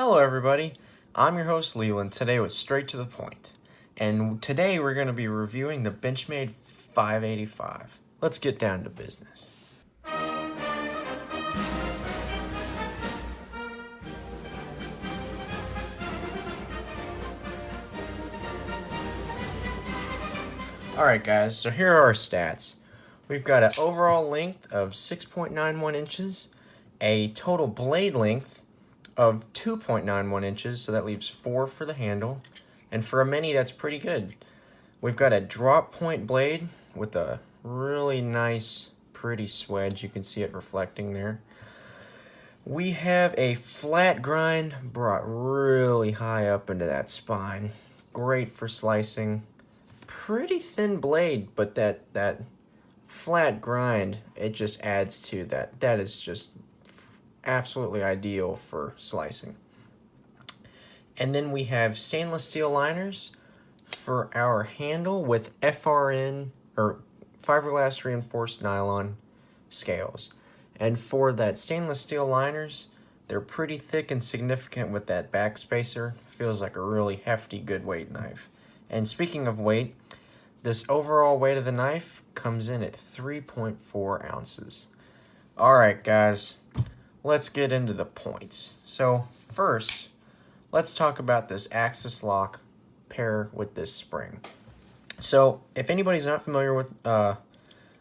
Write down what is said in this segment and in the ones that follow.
Hello everybody, I'm your host Leland, today with Straight to the Point. And today we're going to be reviewing the Benchmade 585. Let's get down to business. Alright guys, so here are our stats. We've got an overall length of 6.91 inches, a total blade length of 2.91 inches, so that leaves 4 for the handle, and for a mini that's pretty good. We've got a drop point blade with a really nice pretty swedge, you can see it reflecting there. We have a flat grind brought really high up into that spine, great for slicing. Pretty thin blade, but that flat grind, it just adds to that. That is just absolutely ideal for slicing. And then we have stainless steel liners for our handle with FRN or fiberglass reinforced nylon scales. And for that stainless steel liners, they're pretty thick and significant with that back spacer. Feels like a really hefty, good weight knife. And speaking of weight, this overall weight of the knife comes in at 3.4 ounces. Alright guys, let's get into the points. So first, let's talk about this axis lock pair with this spring. So if anybody's not familiar with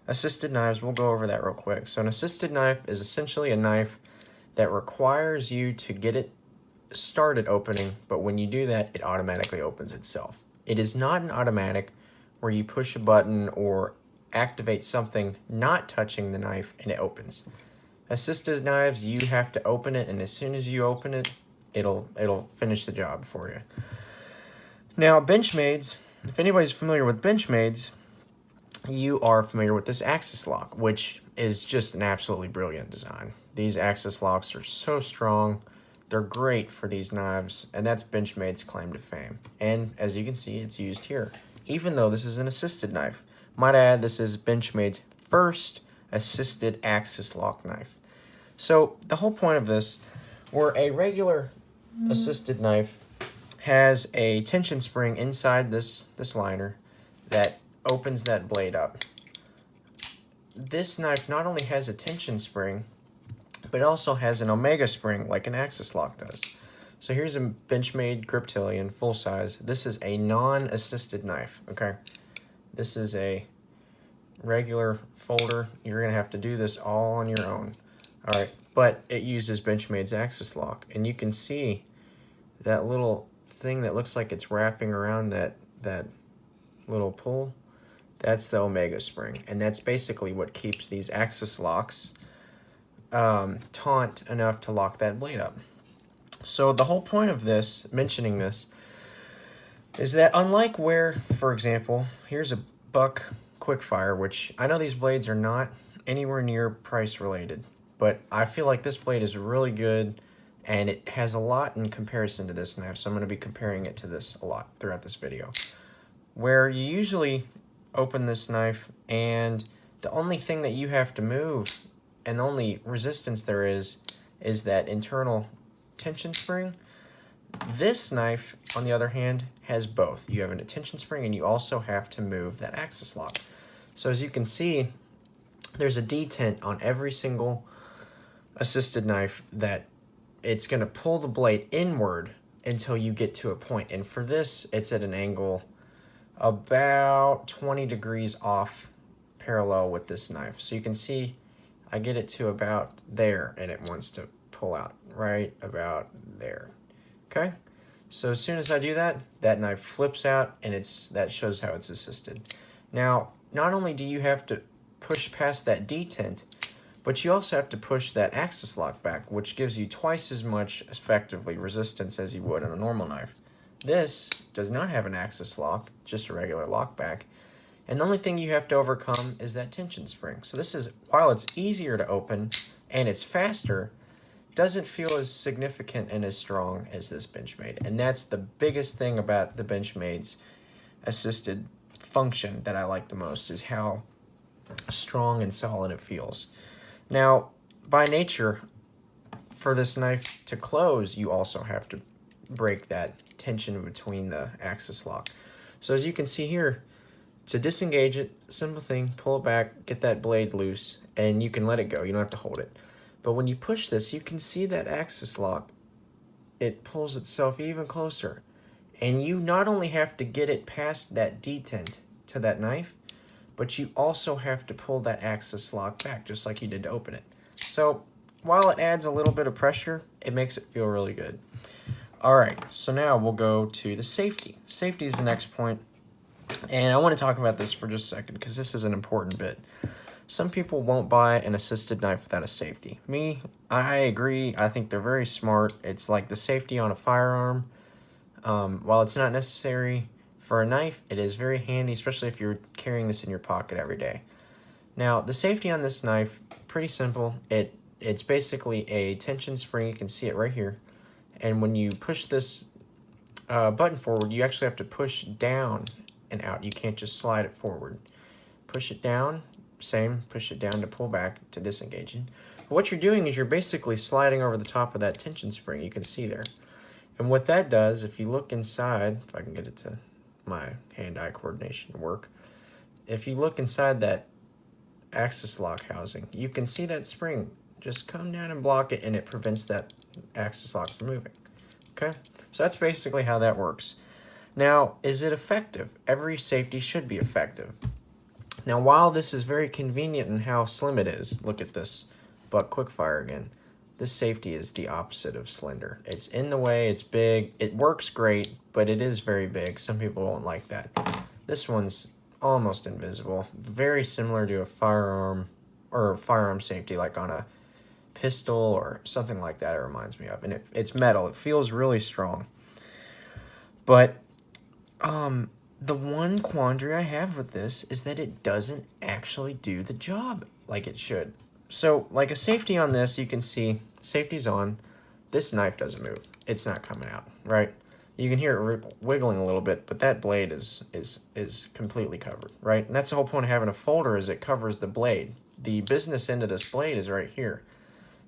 assisted knives, we'll go over that real quick. So an assisted knife is essentially a knife that requires you to get it started opening, but when you do that, it automatically opens itself. It is not an automatic where you push a button or activate something not touching the knife and it opens. Assisted knives, you have to open it, and as soon as you open it, it'll finish the job for you. Now, Benchmades, if anybody's familiar with Benchmades, you are familiar with this axis lock, which is just an absolutely brilliant design. These axis locks are so strong, they're great for these knives, and that's Benchmade's claim to fame. And as you can see, it's used here, even though this is an assisted knife. Might I add, this is Benchmade's first assisted axis lock knife. So the whole point of this, where a regular assisted knife has a tension spring inside this liner that opens that blade up. This knife not only has a tension spring, but it also has an omega spring like an axis lock does. So here's a Benchmade Griptilian full size. This is a non-assisted knife, okay? This is a regular folder. You're gonna have to do this all on your own. All right, but it uses Benchmade's axis lock, and you can see that little thing that looks like it's wrapping around that little pull. That's the omega spring, and that's basically what keeps these axis locks taut enough to lock that blade up. So the whole point of this, mentioning this, is that unlike where, for example, here's a Buck Quickfire, which I know these blades are not anywhere near price related, but I feel like this blade is really good, and it has a lot in comparison to this knife, so I'm going to be comparing it to this a lot throughout this video. Where you usually open this knife, and the only thing that you have to move, and the only resistance there is that internal tension spring. This knife, on the other hand, has both. You have a tension spring, and you also have to move that axis lock. So as you can see, there's a detent on every single assisted knife that it's going to pull the blade inward until you get to a point. And for this, it's at an angle about 20 degrees off parallel with this knife. So you can see I get it to about there, and it wants to pull out right about there. Okay? So as soon as I do that, that knife flips out, and that shows how it's assisted. Now, not only do you have to push past that detent, but you also have to push that axis lock back, which gives you twice as much effectively resistance as you would on a normal knife. This does not have an axis lock, just a regular lock back. And the only thing you have to overcome is that tension spring. So this is, while it's easier to open and it's faster, doesn't feel as significant and as strong as this Benchmade. And that's the biggest thing about the Benchmade's assisted function that I like the most, is how strong and solid it feels. Now, by nature, for this knife to close, you also have to break that tension between the axis lock. So as you can see here, to disengage it, simple thing, pull it back, get that blade loose, and you can let it go. You don't have to hold it. But when you push this, you can see that axis lock, it pulls itself even closer. And you not only have to get it past that detent to that knife, but you also have to pull that axis lock back, just like you did to open it. So while it adds a little bit of pressure, it makes it feel really good. All right, so now we'll go to the safety. Safety is the next point, and I want to talk about this for just a second because this is an important bit. Some people won't buy an assisted knife without a safety. Me, I agree. I think they're very smart. It's like the safety on a firearm. While it's not necessary for a knife, it is very handy, especially if you're carrying this in your pocket every day. Now, the safety on this knife, pretty simple. It's basically a tension spring. You can see it right here. And when you push this button forward, you actually have to push down and out. You can't just slide it forward. Push it down, same, push it down to pull back to disengaging. But what you're doing is you're basically sliding over the top of that tension spring you can see there. And what that does, if you look inside, if I can get it to my hand-eye coordination to work, if you look inside that axis lock housing, you can see that spring just come down and block it, and it prevents that axis lock from moving. Okay, so that's basically how that works. Now, is it effective? Every safety should be effective. Now, while this is very convenient in how slim it is, look at this buck quickfire again. This safety is the opposite of slender. It's in the way, it's big, it works great, but it is very big. Some people won't like that. This one's almost invisible, very similar to a firearm or firearm safety like on a pistol or something like that it reminds me of. And it's metal, it feels really strong. But the one quandary I have with this is that it doesn't actually do the job like it should. So like a safety on this, you can see safety's on. This knife doesn't move. It's not coming out, right? You can hear it wiggling a little bit, but that blade is completely covered, right? And that's the whole point of having a folder, is it covers the blade. The business end of this blade is right here.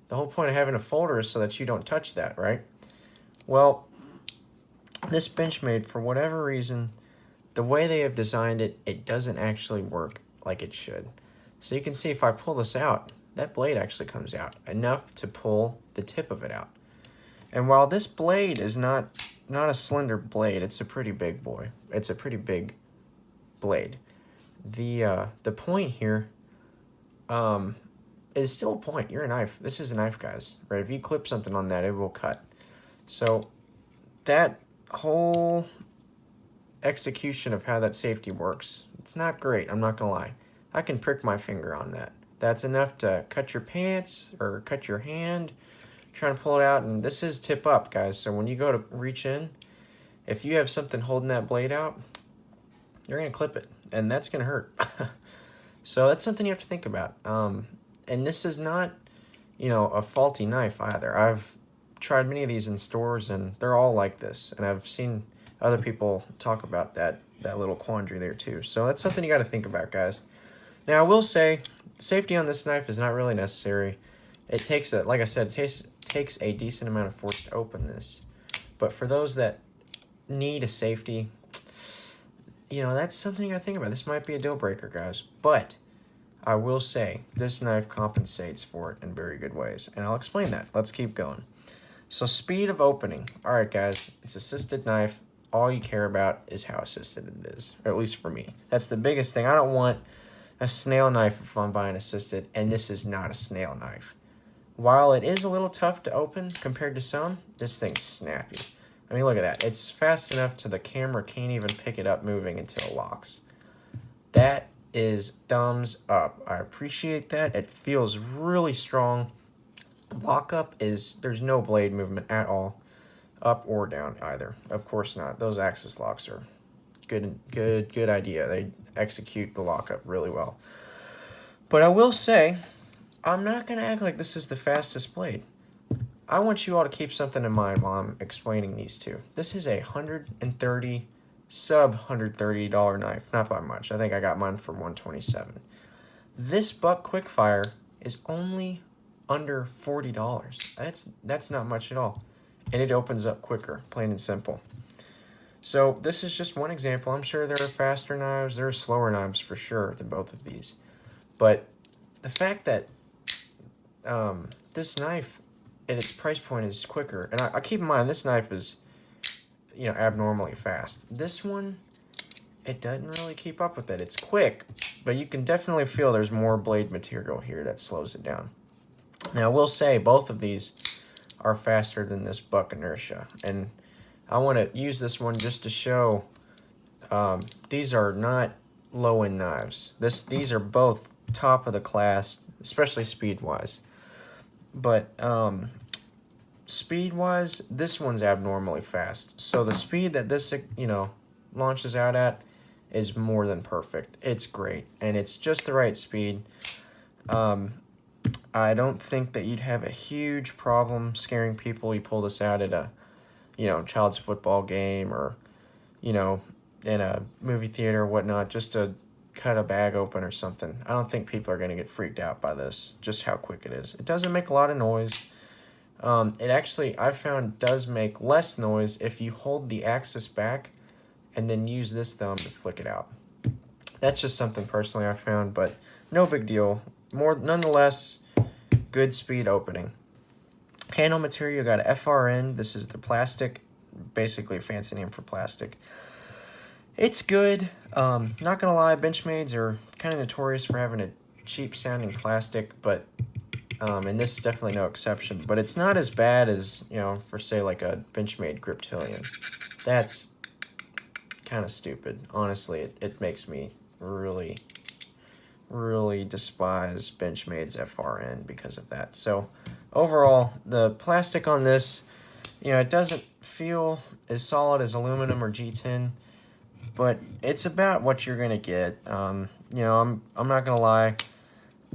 The whole point of having a folder is so that you don't touch that, right? Well, this Benchmade, for whatever reason, the way they have designed it, it doesn't actually work like it should. So you can see if I pull this out, that blade actually comes out enough to pull the tip of it out. And while this blade is not a slender blade, it's a pretty big boy. It's a pretty big blade. The point here is still a point. You're a knife. This is a knife, guys. Right? If you clip something on that, it will cut. So that whole execution of how that safety works, it's not great. I'm not gonna lie. I can prick my finger on that. That's enough to cut your pants or cut your hand trying to pull it out. And this is tip up, guys. So when you go to reach in, if you have something holding that blade out, you're gonna clip it, and that's gonna hurt. So that's something you have to think about. And this is not, a faulty knife either. I've tried many of these in stores, and they're all like this. And I've seen other people talk about that little quandary there too. So that's something you got to think about, guys. Now, I will say, safety on this knife is not really necessary. It takes like I said, it takes a decent amount of force to open this. But for those that need a safety, that's something you got to think about. This might be a deal breaker, guys. But I will say, this knife compensates for it in very good ways. And I'll explain that. Let's keep going. So speed of opening. All right, guys, it's assisted knife. All you care about is how assisted it is, or at least for me. That's the biggest thing. I don't want a snail knife if I'm buying assisted, and this is not a snail knife. While it is a little tough to open compared to some, this thing's snappy. I mean, look at that. It's fast enough to the camera can't even pick it up moving until it locks. That is thumbs up. I appreciate that. It feels really strong. Lockup is, there's no blade movement at all, up or down either. Of course not. Those axis locks are good idea. They execute the lockup really well. But I will say, I'm not going to act like this is the fastest blade. I want you all to keep something in mind while I'm explaining these two. This is a sub $130 knife, not by much. I think I got mine for $127. This buck quickfire is only under $40. That's not much at all. And it opens up quicker, plain and simple. So this is just one example. I'm sure there are faster knives, there are slower knives for sure than both of these. But the fact that this knife at its price point is quicker, and I keep in mind this knife is, you know, abnormally fast. This one, it doesn't really keep up with it. It's quick, but you can definitely feel there's more blade material here that slows it down. Now, I will say both of these are faster than this buck inertia, and I want to use this one just to show these are not low-end knives. These are both top of the class, especially speed-wise. But speed-wise, this one's abnormally fast. So the speed that this, you know, launches out at is more than perfect. It's great, and it's just the right speed. I don't think that you'd have a huge problem scaring people. You pull this out at a, you know, child's football game, or, you know, in a movie theater or whatnot, just to cut a bag open or something. I don't think people are going to get freaked out by this, just how quick it is. It doesn't make a lot of noise. It actually, I've found, does make less noise if you hold the axis back and then use this thumb to flick it out. That's just something personally I found, but no big deal. Nonetheless, good speed opening. Handle material, you got a FRN. This is the plastic, basically a fancy name for plastic. It's good. Not gonna lie, Benchmades are kind of notorious for having a cheap sounding plastic, but and this is definitely no exception. But it's not as bad as, you know, for say like a Benchmade Griptilian. That's kind of stupid. Honestly, it makes me really despise Benchmade's FRN because of that. So overall, the plastic on this, you know, it doesn't feel as solid as aluminum or G10, but it's about what you're gonna get. You know, I'm not gonna lie.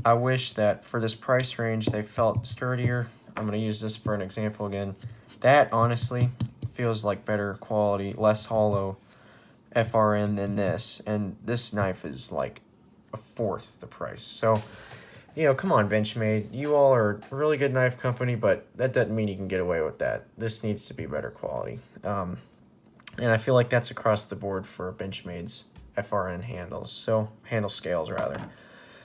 I wish that for this price range they felt sturdier. I'm gonna use this for an example again. That honestly feels like better quality, less hollow FRN than this, and this knife is like a fourth the price. So, you know, come on, Benchmade. You all are a really good knife company, but that doesn't mean you can get away with that. This needs to be better quality. And I feel like that's across the board for Benchmade's FRN handles. So, handle scales, rather.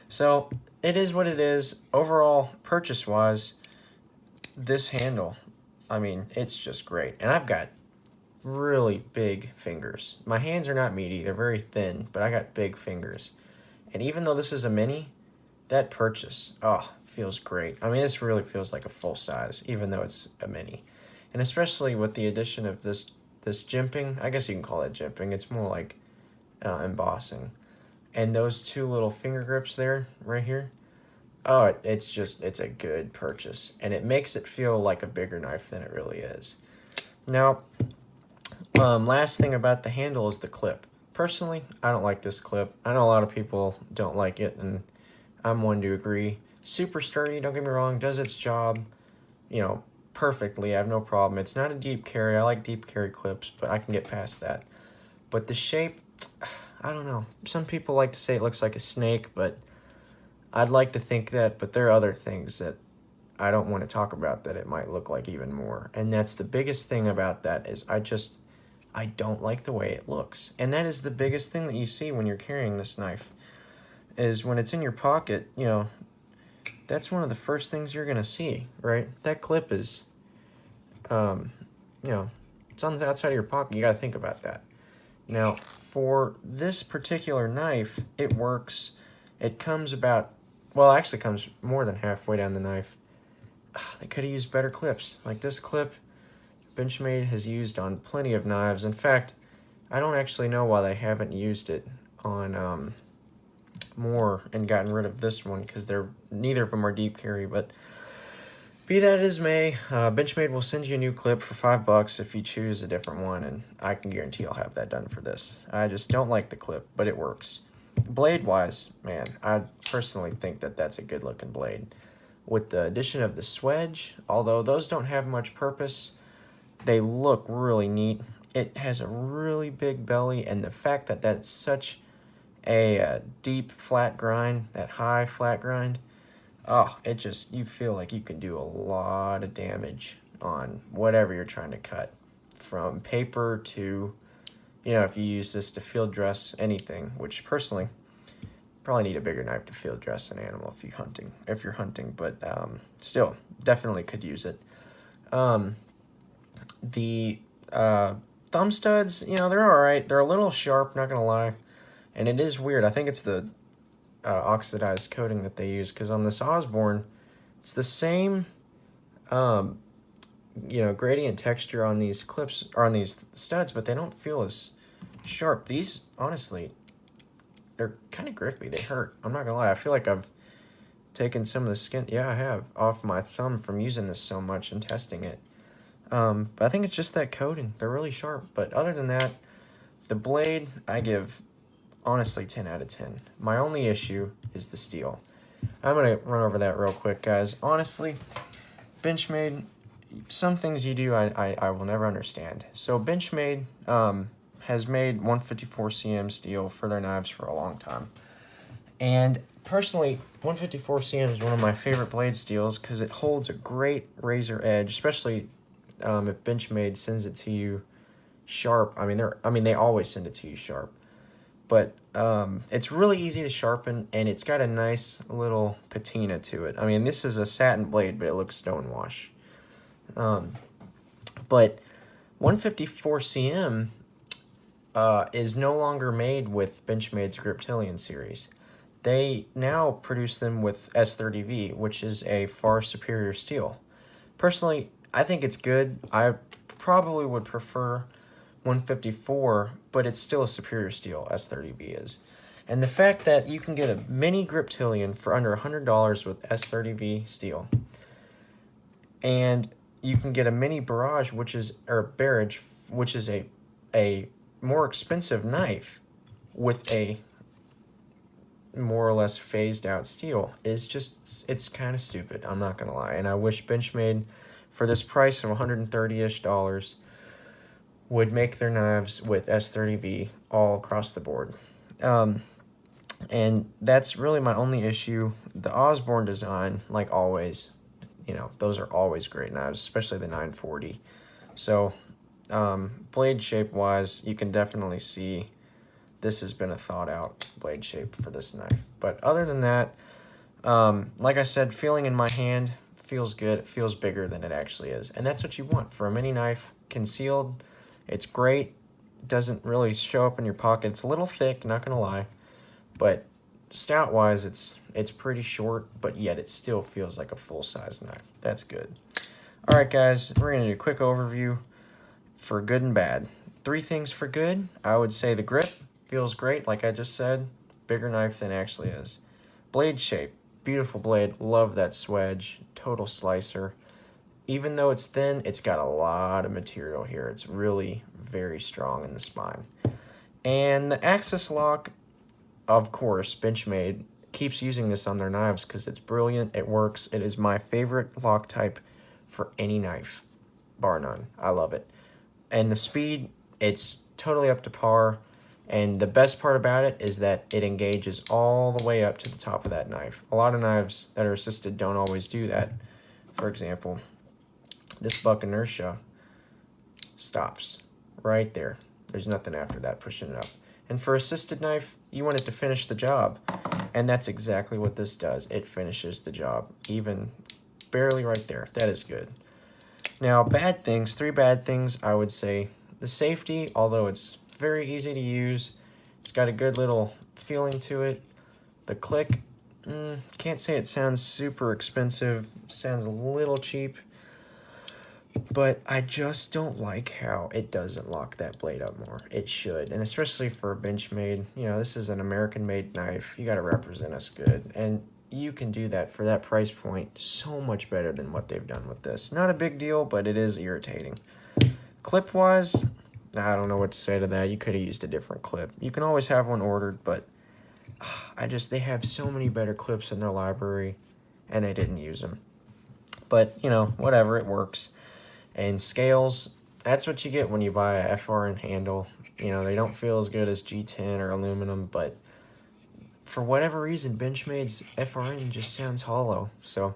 So, it is what it is. Overall, purchase-wise, this handle, I mean, it's just great. And I've got really big fingers. My hands are not meaty. They're very thin, but I got big fingers. And even though this is a mini, that purchase, oh, feels great. I mean, this really feels like a full size, even though it's a mini. And especially with the addition of this jimping, I guess you can call it jimping. It's more like embossing. And those two little finger grips there, right here, oh, it's a good purchase. And it makes it feel like a bigger knife than it really is. Now, last thing about the handle is the clip. Personally, I don't like this clip. I know a lot of people don't like it, and I'm one to agree. Super sturdy, don't get me wrong, does its job, you know, perfectly. I have no problem. It's not a deep carry. I like deep carry clips, but I can get past that. But the shape, I don't know. Some people like to say it looks like a snake, but I'd like to think that, but there are other things that I don't want to talk about that it might look like even more. And that's the biggest thing about that is I don't like the way it looks. And that is the biggest thing that you see when you're carrying this knife, is when it's in your pocket, you know, that's one of the first things you're going to see, right? That clip is, you know, it's on the outside of your pocket. You got to think about that. Now, for this particular knife, it works. It comes about, well, it actually comes more than halfway down the knife. They could have used better clips. Like this clip, Benchmade has used on plenty of knives. In fact, I don't actually know why they haven't used it on more and gotten rid of this one, because neither of them are deep carry. But be that as may, Benchmade will send you a new clip for $5 if you choose a different one, and I can guarantee I'll have that done for this. I just don't like the clip, but it works. Blade wise, man, I personally think that that's a good looking blade. With the addition of the swedge, although those don't have much purpose, they look really neat. It has a really big belly, and the fact that that's such a deep flat grind, that high flat grind, oh, it just, you feel like you can do a lot of damage on whatever you're trying to cut, from paper to, you know, if you use this to field dress anything, which personally probably need a bigger knife to field dress an animal if you're hunting, but still definitely could use it. The thumb studs, you know, they're all right. They're a little sharp, not gonna lie, and it is weird. I think it's the oxidized coating that they use, because on this Osborne, it's the same you know, gradient texture on these clips or on these studs, but they don't feel as sharp. These, honestly, they're kind of grippy. They hurt. I'm not gonna lie. I feel like I've taken some of the skin, yeah, I have, off my thumb from using this so much and testing it. But I think it's just that coating. They're really sharp. But other than that, the blade, I give, honestly, 10 out of 10. My only issue is the steel. I'm going to run over that real quick, guys. Honestly, Benchmade, some things you do I will never understand. So Benchmade has made 154 cm steel for their knives for a long time. And personally, 154 cm is one of my favorite blade steels because it holds a great razor edge, especially if Benchmade sends it to you sharp. I mean, they always send it to you sharp. But it's really easy to sharpen, and it's got a nice little patina to it. I mean, this is a satin blade, but it looks stonewash. But 154 cm is no longer made with Benchmade's Griptilian series. They now produce them with S30V, which is a far superior steel. Personally, I think it's good. I probably would prefer 154, but it's still a superior steel, S30V is. And the fact that you can get a mini Griptilian for under $100 with S30V steel, and you can get a Mini Barrage, Barrage, which is a more expensive knife with a more or less phased out steel, is just, it's kind of stupid, I'm not gonna lie. And I wish Benchmade, for this price of $130-ish, would make their knives with S30V all across the board. And that's really my only issue. The Osborne design, like always, you know, those are always great knives, especially the 940. So blade shape wise, you can definitely see this has been a thought out blade shape for this knife. But other than that, like I said, feeling in my hand feels good. It feels bigger than it actually is, and that's what you want for a mini knife. Concealed, it's great. Doesn't really show up in your pocket. It's a little thick, not gonna lie, but stout wise, it's pretty short, but yet it still feels like a full size knife. That's good. All right, guys, we're gonna do a quick overview for good and bad. 3 things for good. I would say the grip feels great, like I just said. Bigger knife than it actually is. Blade shape, beautiful blade. Love that swedge. Total slicer. Even though it's thin, it's got a lot of material here. It's really very strong in the spine. And the axis lock, of course, Benchmade keeps using this on their knives because it's brilliant. It works. It is my favorite lock type for any knife, bar none. I love it. And the speed, it's totally up to par. And the best part about it is that it engages all the way up to the top of that knife. A lot of knives that are assisted don't always do that. For example, this buck inertia stops right there. There's nothing after that pushing it up. And for assisted knife, you want it to finish the job. And that's exactly what this does. It finishes the job, even barely right there. That is good. Now, bad things, 3 bad things, I would say. The safety, although it's very easy to use, it's got a good little feeling to it. The click, can't say it sounds super expensive. Sounds a little cheap. But I just don't like how it doesn't lock that blade up more. It should, and especially for a Benchmade. You know, this is an American-made knife. You got to represent us good, and you can do that for that price point so much better than what they've done with this. Not a big deal, but it is irritating. Clip-wise, I don't know what to say to that. You could have used a different clip. You can always have one ordered, but they have so many better clips in their library, and they didn't use them. But, you know, whatever, it works. And scales, that's what you get when you buy a FRN handle. You know, they don't feel as good as G10 or aluminum, but for whatever reason, Benchmade's FRN just sounds hollow. So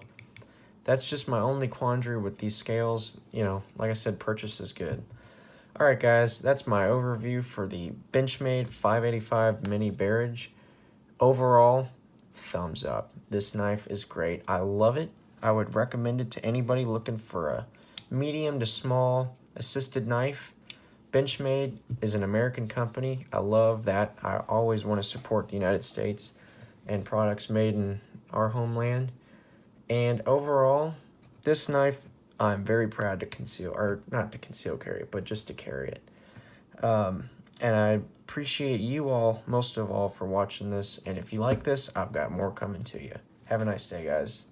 that's just my only quandary with these scales. You know, like I said, purchase is good. Alright guys, that's my overview for the Benchmade 585 Mini Barrage. Overall, thumbs up. This knife is great. I love it. I would recommend it to anybody looking for a medium to small assisted knife. Benchmade is an American company. I love that. I always want to support the United States and products made in our homeland. And overall, this knife I'm very proud to conceal, or not to conceal carry it, but just to carry it. And I appreciate you all, most of all, for watching this. And if you like this, I've got more coming to you. Have a nice day, guys.